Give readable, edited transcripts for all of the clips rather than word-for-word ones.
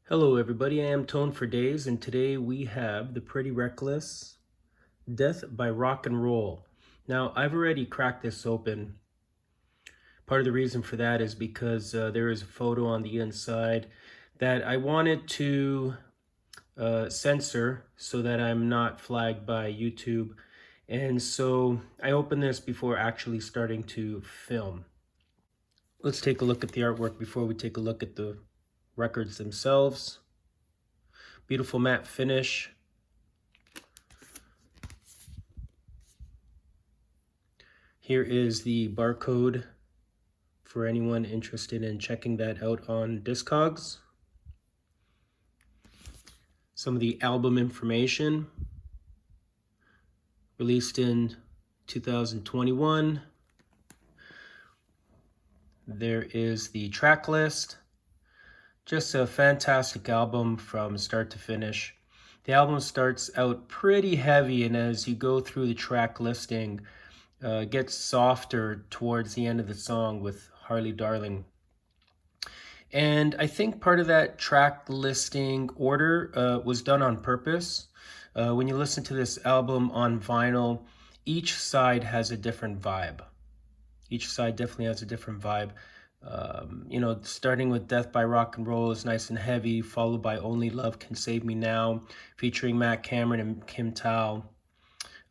Hello everybody, I am Tone for Days, and today we have The Pretty Reckless, Death by Rock and Roll. Now, I've already cracked this open. Part of the reason for that is because there is a photo on the inside that I wanted to censor so that I'm not flagged by YouTube. And so I opened this before actually starting to film. Let's take a look at the artwork before we take a look at the records themselves. Beautiful matte finish. Here is the barcode for anyone interested in checking that out on Discogs. Some of the album information. Released in 2021. There is the track list. Just a fantastic album from start to finish. The album starts out pretty heavy, and as you go through the track listing, gets softer towards the end of the song with Harley Darling. And I think part of that track listing order was done on purpose. When you listen to this album on vinyl, each side has a different vibe. Each side definitely has a different vibe. Starting with Death by Rock and Roll is nice and heavy, followed by Only Love Can Save Me Now, featuring Matt Cameron and Kim Tao.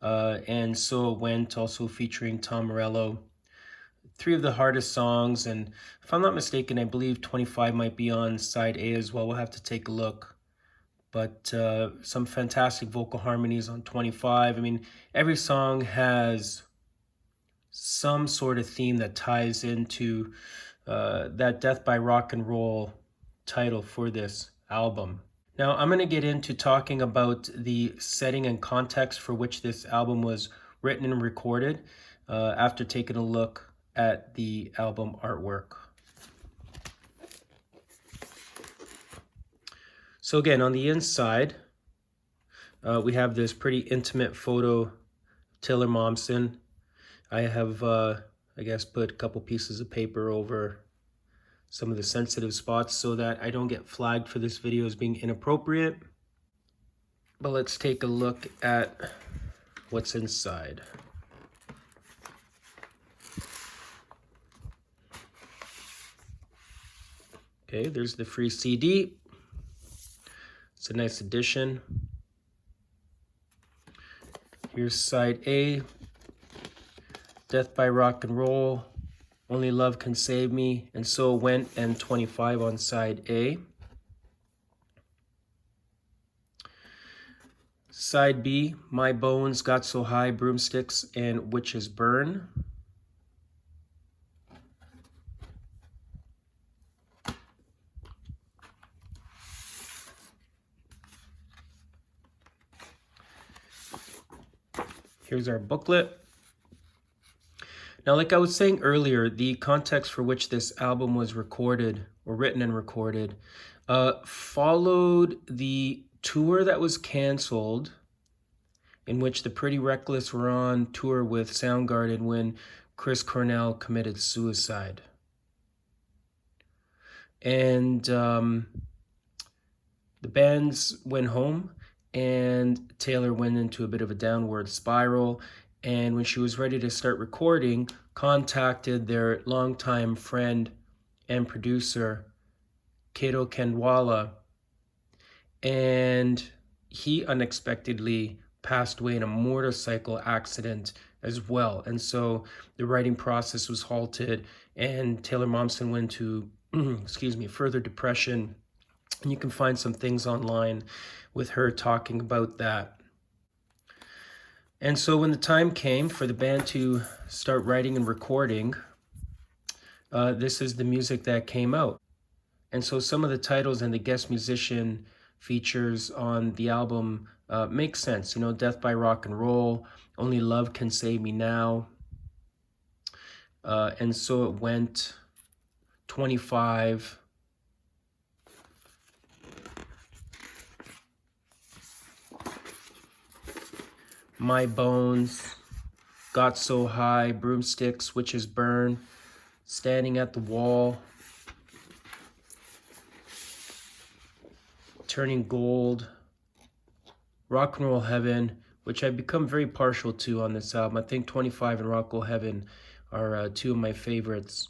And So It Went, also featuring Tom Morello. Three of the hardest songs, and if I'm not mistaken, I believe 25 might be on side A as well. We'll have to take a look. But some fantastic vocal harmonies on 25. I mean, every song has some sort of theme that ties into that Death by Rock and Roll title for this album. Now, I'm going to get into talking about the setting and context for which this album was written and recorded after taking a look at the album artwork. So again, on the inside, we have this pretty intimate photo of Taylor Momsen. I have, I guess, put a couple pieces of paper over some of the sensitive spots so that I don't get flagged for this video as being inappropriate. But let's take a look at what's inside. Okay, there's the free CD. It's a nice addition. Here's side A, Death by Rock and Roll, Only Love Can Save Me, and So It Went, and 25 on side A. Side B, My Bones Got So High, Broomsticks, and Witches Burn. Here's our booklet. Now, like I was saying earlier, the context for which this album was recorded, or written and recorded, followed the tour that was canceled, in which the Pretty Reckless were on tour with Soundgarden when Chris Cornell committed suicide. And the bands went home, and Taylor went into a bit of a downward spiral. And when she was ready to start recording, contacted their longtime friend and producer, Kato Kandwala, and he unexpectedly passed away in a motorcycle accident as well. And so the writing process was halted, and Taylor Momsen went into, further depression. And you can find some things online with her talking about that. And so when the time came for the band to start writing and recording, this is the music that came out. And so some of the titles and the guest musician features on the album make sense. You know, Death by Rock and Roll, Only Love Can Save Me Now, and So It Went, 25, My Bones, Got So High, Broomsticks, Witches Burn, Standing at the Wall, Turning Gold, Rock and Roll Heaven, which I've become very partial to on this album. I think 25 and Rock and Roll Heaven are two of my favorites.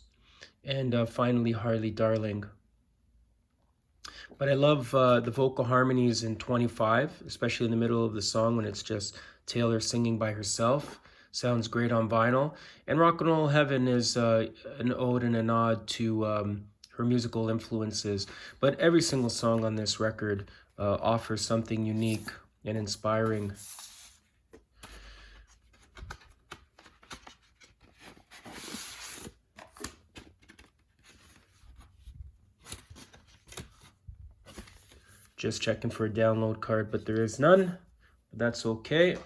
And finally, Harley Darling. But I love the vocal harmonies in 25, especially in the middle of the song when it's just Taylor singing by herself. Sounds great on vinyl. And Rock and Roll Heaven is an ode and a nod to her musical influences. But every single song on this record offers something unique and inspiring. Just checking for a download card, but there is none. But that's okay.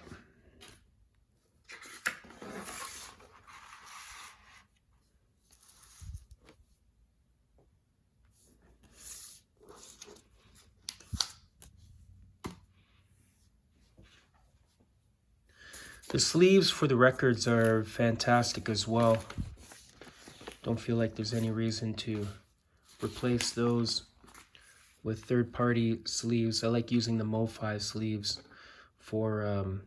The sleeves for the records are fantastic as well. Don't feel like there's any reason to replace those with third-party sleeves. I like using the MoFi sleeves for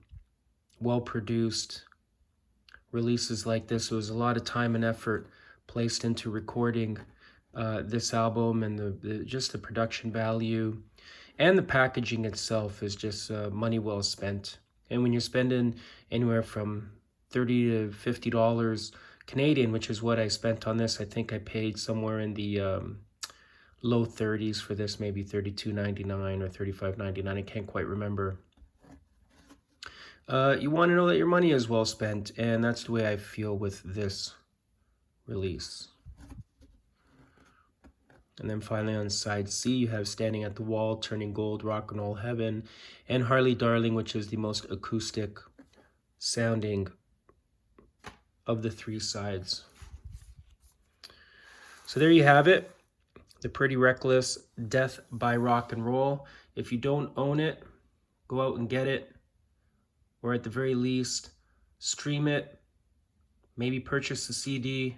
well-produced releases like this. There was a lot of time and effort placed into recording this album, and just the production value and the packaging itself is just money well spent. And when you're spending anywhere from $30 to $50 Canadian, which is what I spent on this, I think I paid somewhere in the low 30s for this, maybe $32.99 or $35.99. I can't quite remember. You want to know that your money is well spent, and that's the way I feel with this release. And then finally on side C, you have Standing at the Wall, Turning Gold, Rock and Roll Heaven, and Harley Darling, which is the most acoustic sounding of the three sides. So there you have it, The Pretty Reckless, Death by Rock and Roll. If you don't own it, go out and get it, or at the very least, stream it, maybe purchase the CD.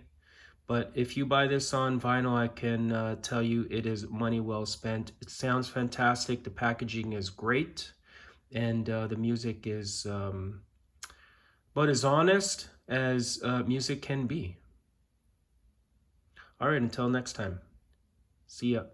But if you buy this on vinyl, I can tell you it is money well spent. It sounds fantastic. The packaging is great. And the music is about as honest as music can be. All right, until next time. See ya.